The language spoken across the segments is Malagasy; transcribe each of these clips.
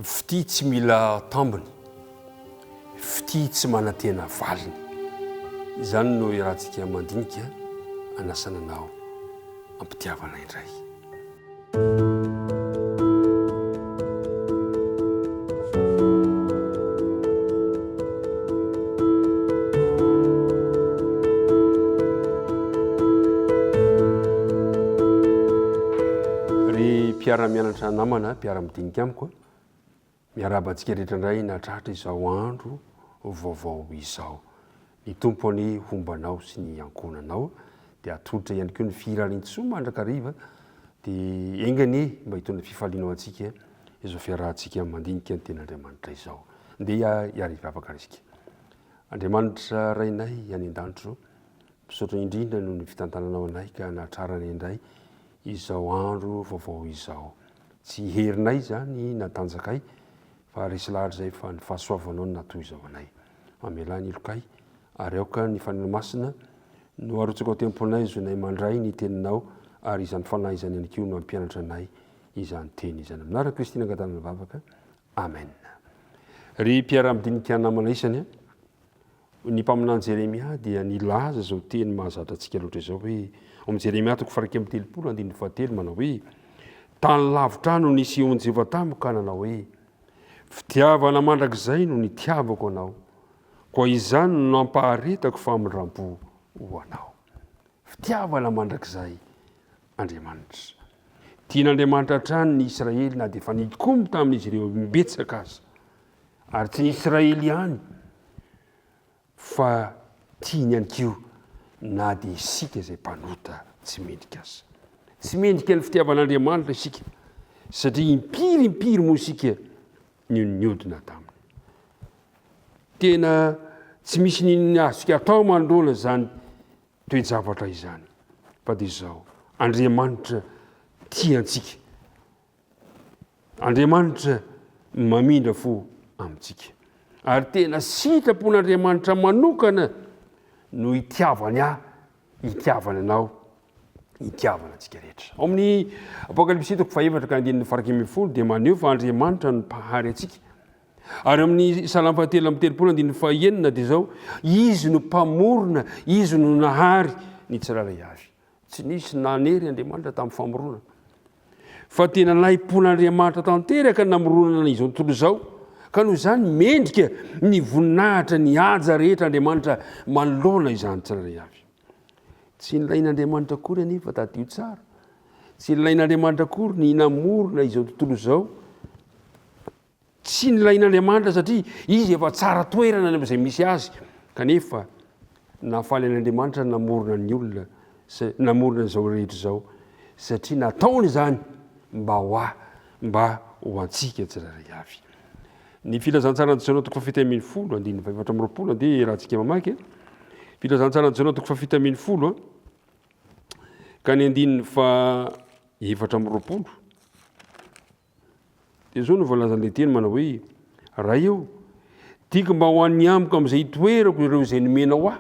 Fitia tsy mila tambiny, fitia tsy manantena valiny. Izany no iarahantsika mandinika anasana anao ampitiavana indray. Ry mpiara-mianatra namana, mpiara-midinika amiko, miarabantsika rehetra indray natratra izao andro vaovao izao. Ny tompony hombanao sy ny ankonanao dia atolotra ihany koa ny firariantsoa mandrakariva dia engany mba hitondra fifaliana ao antsika izao fiarahantsika mandinika ny ten'Andriamanitra izao. Ndeha hiariva afaka risika. Andriamanitra rainay any an-danitro, misaotra indrindra noho ny fitantananao anay ka nahatrarana indray izao andro vaovao izao. Tsy herinay zany natanjakay fa resy lahatra zay fa ny fahasoavanao no natoy izao anay. Mamela ny lokay ary aoka ny fanina masina no arotsaka ao temponay zonay mandray ny teninao ary izany fanahy izany ihany koa no ampianatra anay izany teny izany. Aminaraka Kristina angatanana vavaka. Amen. Ry mpiara-midinika namana isany, ny mpaminany Jeremia dia nilaza zao teny mahazatra antsika loatra izao hoe ao Jeremia 4:7 manao hoe tany lavitra no nisy eo Jehova tamiko ka nanao hoe fitiavana mandrakizay no nitiavako anao, koa izany no nampaharetako famindram-po ho anao. Fitiavana mandrakizay Andriamanitra. Tian'Andriamanitra hatrany ny Israely na dia efa nikomy tamin'izy ireo mbetsaka azy. Ary tsy ny Israely ihany fa tiany ihany koa na dia isika izay mpanota tsy mendrika azy. Tsy mendrika ny fitiavan'Andriamanitra isika satria impiry moa isika niodina taminy. Tena tsy misy ny azontsika atao manoloana zany toe-javatra izany. Fa dia izao, Andriamanitra tiantsika. Andriamanitra mamindra fo amintsika. Ary tena sitrapon'Andriamanitra manokana no hitiavany hitiavana anao, hitiavana antsika rehetra. Ao amin'ny Apokalipsy 4:10 dia maneho fa Andriamanitra no mpahary antsika. Ary amin'ny Salamy 7:30 dia zao, izy no mpamorona, izy no nahary ny tsirairay avy. Tsy nisy nanery Andriamanitra tamin'ny famorona. Fa tena nahimpon'Andriamanitra tanteraka namoronana izao tontolo izao. Ka noho izany mendrika ny voninahitra ny haja rehetra Andriamanitra manoloana izany tsirairay avy. Tsy nilain'Andriamanitra akory anefa tadio tsara. Tsy nilain'Andriamanitra akory ny namorona izao tontolo izao. Tsy nilain'Andriamanitra satria izy efa tsara toerana amin'izay misy azy. Kanefa nafaly an'Andriamanitra namorona ny olona, namorona izao rehetra izao satria nataony izany mba ho antsika tsirairay avy. Ny filazantsara ny Lesona 7:20 dia rahantsika mamaky. Filazantsara ny Lesona 7:20 ka ny 4:20 dia zao no voalazan'ilay teny manao hoe ray eo tiako mba ho an'ny amiko amin'izay toerako ireo izay nomenao ahy,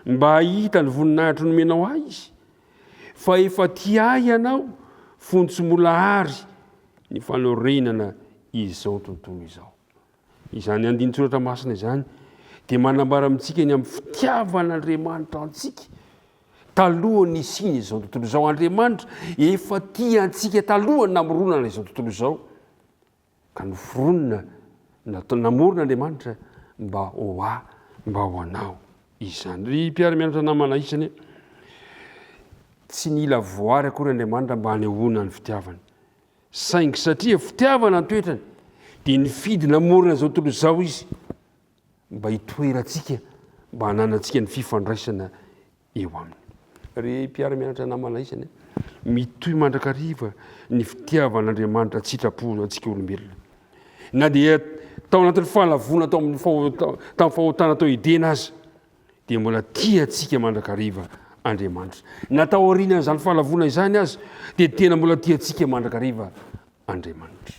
mba hahita ny voninahitro nomenao ahy izy, fa efa tia ianao fony tsy mola hary ny fanorenana izao tontolo izao. Izany andinin-tsoratra masina izany dia manambara amintsika ny amin'ny fitiavan'Andriamanitra antsika talohany nisiny izao tontolo izao. Andriamanitra efa tia antsika talohany namoronana izao tontolo izao ka noforonina namorona Andriamanitra mba ho anao izany. Ry mpiara-mianatra namana isany, tsy nila voary akory Andriamanitra mba hanehoana ny fitiavany. Saingy satria fitiavana ny toetrany dia nifidy namorona izao tontolo izao izy mba hitoerantsika, mba hananantsika ny fifandraisana eo aminy. Ry mpiara-mianatra namana isany, mitoy mandrakariva ny fitiavan'Andriamanitra tsitrapo antsika olombelona. Na dia tao anatin'ny fahalavona tamin'ny fahotana tao idena azy dia mbola tia antsika mandrakariva Andriamanitra. Natao aoriana izany fahalavona izany azy dia tena mbola tia antsika mandrakariva Andriamanitra.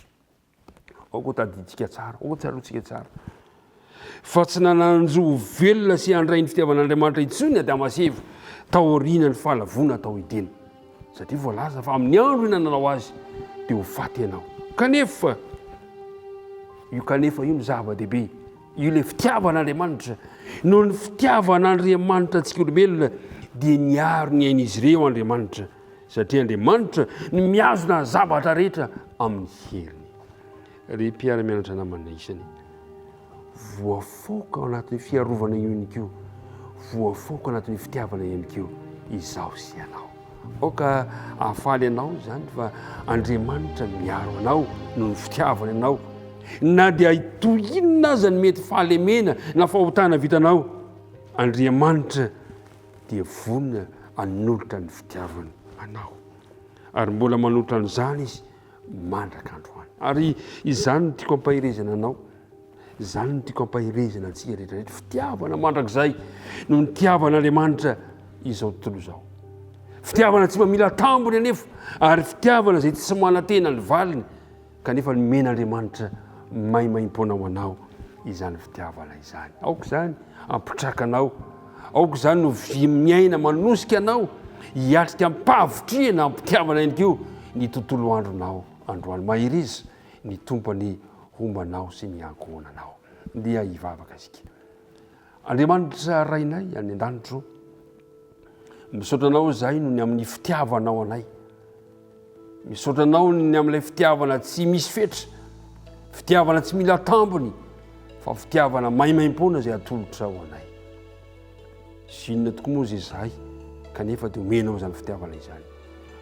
Ao tadiditsika tsara, ao tsarotsika tsara. Fa tsy nananjo velona sy handray ny fitiavan'Andriamanitra intsony Adamaseva tao aoriana ny fahalavona tao idena. Satria voalaza fa amin'ny andro nanao azy dia ho faty ianao. kanefa io io ny zava-dehibe io le fitiavan'Andriamanitra noho ny fitiavan'Andriamanitra antsika olombelona dia niaro ny ain'izy ireo Andriamanitra satria Andriamanitra ny miazona zavatra rehetra amin'ny heriny. Ry mpiara-mianatra namana isany voafoaka ao anatin'ny fiarovana ihany koa, voafoaka ao anatin'ny fitiavana ihany koa izaho sy ianao. Aoka ahafaly ianao zany fa Andriamanitra miaro anao noho ny fitiavana ianao, na dia itoinona aza ny mety fahalemena na fahotana vitanao, Andriamanitra dia vonina hanolotra ny fitiavana anao ary mbola manolotra an'izany izy mandraka androany. Ary izany no tiako ampahirezana anao, izany no tiako ampahirezana antsika rehetrarehetra, fitiavana mandrakizay no ny tiavan'Andriamanitra izao tontolo izao, fitiavana tsy mila tambony anefa ary fitiavana izay tsy manantena ny valiny kanefa nomen'Andriamanitra maimaim-poana ho anao izany fitiavana izany. Aoka izany ampitrakanao, aoka izany no miaina manosika anao hiatrika ampahavotrihana ampitiavana ihany koa ny tontolo andronao androany. Mahiriza ny tompony hombanao sy ny ankohonanao. Dia hivavaka isika. Andriamanitra rainay any an-danitro, misaotra anao zahay no ny amin'ny fitiavanao anay, misaotra anao ny amin'ilay fitiavana tsy misy fetra, fitiavana tsy mila tambony, fa fitiavana maimaim-poana izay atolotra ao anay. Sinona tokoa moa izay zahay kanefa dia omenao izany fitiavana izany.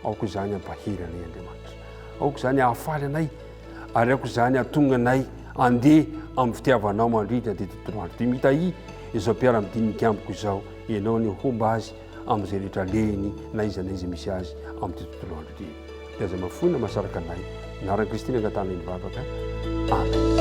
Aoka izany ampahery anay Andriamanitra, aoka izany ahafaly anay ary aoka izany ahatonga anay andeha amin'ny fitiavanao mandritra dia tontolo andro. Dia mitahi izao mpiara-midinika amiko izao, ianao ny homba azy amin'izay rehetra leny na iza misy azy amin'ny tontolo andro ity. Dia aza mafonina masaraka anay naran'i Kristina angatana ny vavaka. Amen.